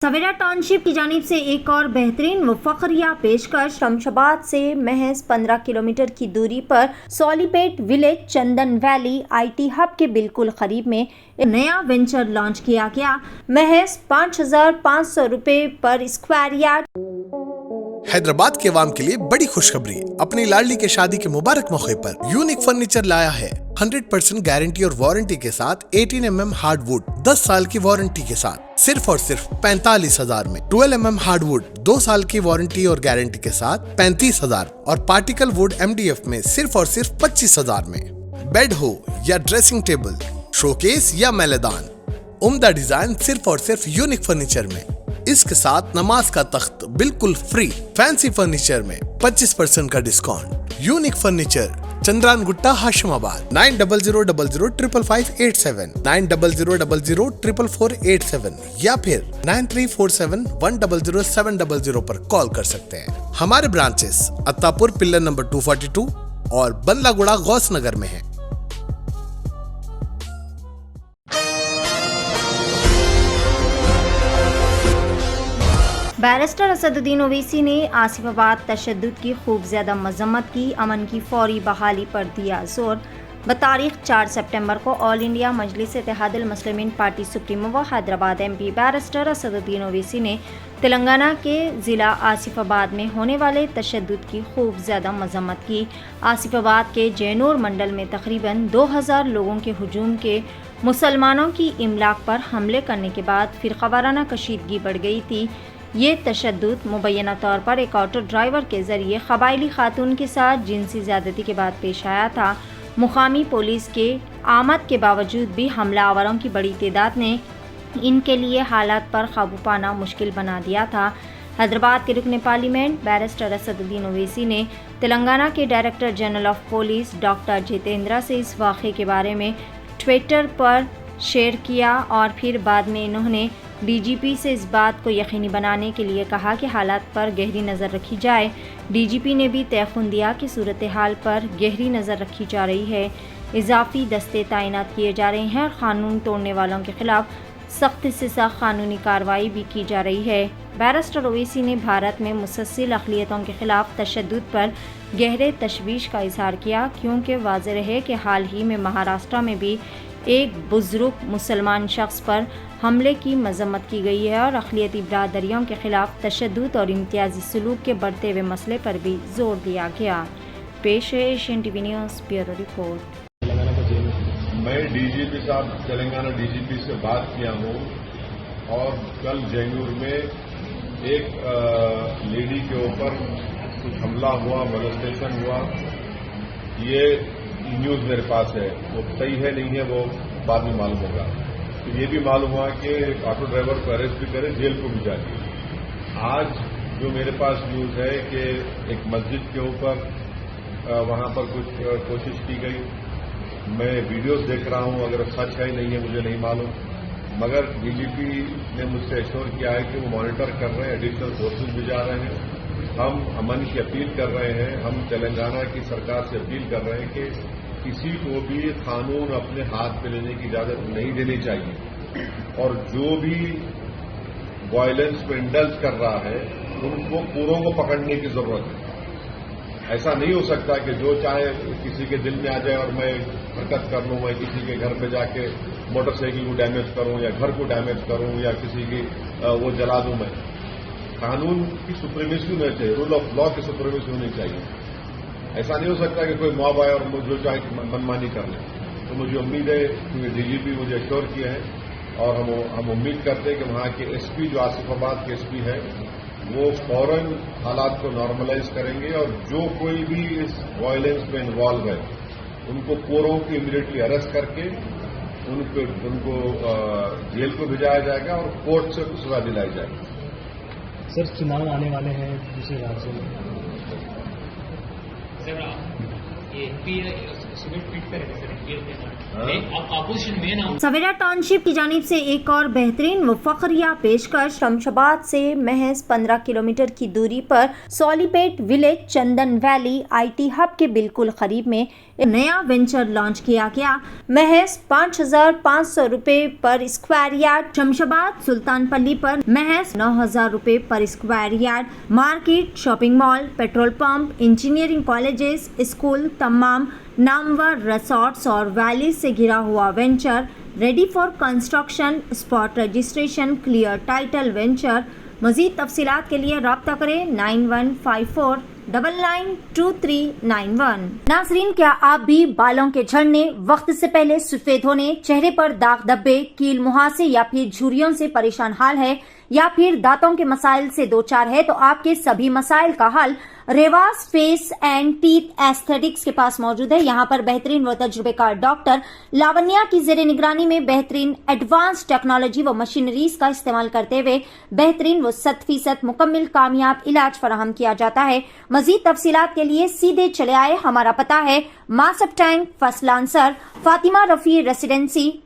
सवेरा township की जानिब से एक और बेहतरीन व फखरिया पेशकश। शमशाबाद से महज 15 किलोमीटर की दूरी पर Solipet village Chandan valley IT hub के बिल्कुल करीब में एक नया वेंचर लॉन्च किया गया। महज 5,500 रुपए पर स्क्वायर यार्ड। हैदराबाद के अवाम के लिए बड़ी खुशखबरी। अपनी लाडली के शादी के मुबारक मौके पर यूनिक फर्नीचर लाया है 100% गारंटी और वारंटी के साथ 18 mm हार्डवुड 10 साल की वारंटी के साथ सिर्फ और सिर्फ 45,000 में। 12 mm हार्डवुड 2 साल की वारंटी और गारंटी के साथ 35,000 और पार्टिकल वुड MDF में सिर्फ और सिर्फ 25,000 में। बेड हो या ड्रेसिंग टेबल, शोकेस या मैलेदान, उम्दा डिजाइन सिर्फ और सिर्फ यूनिक फर्नीचर में। इसके साथ नमाज का तख्त बिल्कुल फ्री। फैंसी फर्नीचर में 25% का discount. Unique furniture, Chandrayan Gutta, Hashimabad. 9000005587, 9000004487 या फिर 9347100700 पर कॉल कर सकते हैं। हमारे ब्रांचेस अत्तापुर पिल्लर नंबर 242 और बंदलागुड़ा गौस नगर में है। बैरिस्टर असदुद्दीन ओवैसी ने आसिफाबाद तशद्दुद की खूब ज़्यादा मजम्मत की। अमन की फौरी बहाली पर दिया जोर। बतारीख 4 सितंबर को ऑल इंडिया मजलिस इत्तेहादुल मुस्लिमीन पार्टी सुप्रीमो व हैदराबाद MP बैरिस्टर असदुद्दीन ओवैसी ने तेलंगाना के ज़िला आसिफाबाद में होने वाले तशद्दुद की खूब ज़्यादा मजम्मत की। आसिफाबाद के जैनूर मंडल में तकरीबन 2000 लोगों के हुजूम के मुसलमानों की इमलाक पर हमले करने के बाद फ़िरक़ावाराना कशीदगी बढ़ गई थी। ये तशद्दुद मुबैना तौर पर एक ऑटो ड्राइवर के ज़रिए क़बायली खातून के साथ जिनसी ज़्यादती के बाद पेश आया था। मुकामी पुलिस के आमद के बावजूद भी हमलावरों की बड़ी तादाद ने इनके लिए हालात पर काबू पाना मुश्किल बना दिया था। हैदराबाद के रुकन पार्लियामेंट बैरिस्टर असदुद्दीन ओवैसी ने तेलंगाना के director general of police doctor Jitendra से इस वाक़े के बारे में ट्विटर पर शेयर किया और फिर बाद में इन्होंने DGP से इस बात को यकीनी बनाने के लिए कहा कि हालात पर गहरी नज़र रखी जाए। DGP ने भी तयख़ुन दिया कि सूरत हाल पर गहरी नज़र रखी जा रही है। इजाफी दस्ते तैनात किए जा रहे हैं और क़ानून तोड़ने वालों के ख़िलाफ़ सख्त से सख्त कानूनी कार्रवाई भी की जा रही है। बैरिस्टर ओवैसी ने भारत में मुसलसल अक़लियतों के ख़िलाफ़ तशद्दुद पर गहरे तशवीश का इज़हार किया, क्योंकि वाज़ेह है कि हाल ही में महाराष्ट्र में भी एक बुज़ुर्ग मुसलमान शख्स पर हमले की मजम्मत की गई है और अक़लियती बिरादरियों के ख़िलाफ़ तशद्दुद और इम्तियाज़ी सलूक के बढ़ते हुए मसले पर भी जोर दिया गया। पेश है Asian TV news bureau report. मैं DGP साहब तेलंगाना DGP से बात किया हूँ और कल जैनूर में एक लेडी के ऊपर कुछ हमला हुआ, मोलेस्टेशन हुआ। ये न्यूज़ मेरे पास है, वो सही है नहीं है वो बाद में मालूम होगा। तो ये भी मालूम हुआ कि ऑटो ड्राइवर को अरेस्ट भी करे, जेल को भी जाए। आज जो मेरे पास न्यूज़ है कि एक मस्जिद के ऊपर वहाँ पर कुछ कोशिश की गई। मैं वीडियोस देख रहा हूँ, अगर सच है नहीं है मुझे नहीं मालूम, मगर DGP ने मुझसे एश्योर किया है कि वो मॉनिटर कर रहे हैं, एडिशनल फोर्सेज भी जा रहे हैं। हम अमन की अपील कर रहे हैं, हम तेलंगाना की सरकार से अपील कर रहे हैं कि किसी को भी कानून अपने हाथ में लेने की इजाजत नहीं देनी चाहिए और जो भी वायलेंस में इंडल्ज कर रहा है उनको पूरों को पकड़ने की जरूरत है। ऐसा नहीं हो सकता कि जो चाहे किसी के दिल में आ जाए और मैं हरकत कर लूं, मैं किसी के घर पे जाके मोटरसाइकिल को डैमेज करूं या घर को डैमेज करूं या किसी की वो जला दूं। मैं कानून की सुप्रीमेसी होनी चाहिए, रूल ऑफ लॉ की सुप्रीमेसी होनी चाहिए। ऐसा नहीं हो सकता कि कोई मॉब आए और जो चाहे मनमानी कर ले। तो मुझे उम्मीद है, क्योंकि DGP मुझे एश्योर किया है और हम उम्मीद करते हैं कि वहाँ के SP जो आसिफाबाद के SP है वो फौरन हालात को नॉर्मलाइज करेंगे और जो कोई भी इस वायलेंस में इन्वॉल्व है उनको पूरों को इमीडिएटली अरेस्ट करके उनको जेल को भेजाया जाएगा और कोर्ट से सजा दिलाई जाएगी। सर, चुनाव आने वाले हैं दूसरे राज्यों में। सर, ये सवेरा टाउनशिप की जानिब से एक और बेहतरीन व फखरिया पेशकश। शमशाबाद से महज 15 किलोमीटर की दूरी पर Solipet village Chandan valley IT hub के बिल्कुल करीब में एक नया वेंचर लॉन्च किया गया। महज 5,500 रुपए पर स्क्वायर यार्ड। शमशाबाद सुल्तानपल्ली पर महज 9,000 रुपए पर square yard. Market, shopping mall, petrol pump, engineering colleges, school, तमाम नामवर रिसोर्ट्स और वैली से घिरा हुआ venture ready for construction. Spot registration, clear title venture. मजीद तफसीलात के लिए रब्ता करें 9154992391। नाजरीन, क्या आप भी बालों के झड़ने, वक्त से पहले सफेद होने, चेहरे पर दाग धब्बे, कील मुहासे या फिर झुर्रियों से परेशान हाल है, या फिर दांतों के मसाइल से दो चार है, तो आपके सभी मसाइल का हल Revas face and teeth aesthetics के पास मौजूद है। यहाँ पर बेहतरीन व तजुर्बेकार डॉक्टर लावण्या की जेर निगरानी में बेहतरीन एडवांस टेक्नोलॉजी व मशीनरीज का इस्तेमाल करते हुए बेहतरीन व 100% मुकम्मल कामयाब इलाज फराहम किया जाता है। मजीद तफसीलात के लिए सीधे चले आए। हमारा पता है Masab tank, first lancer, Fatima Rafi residency,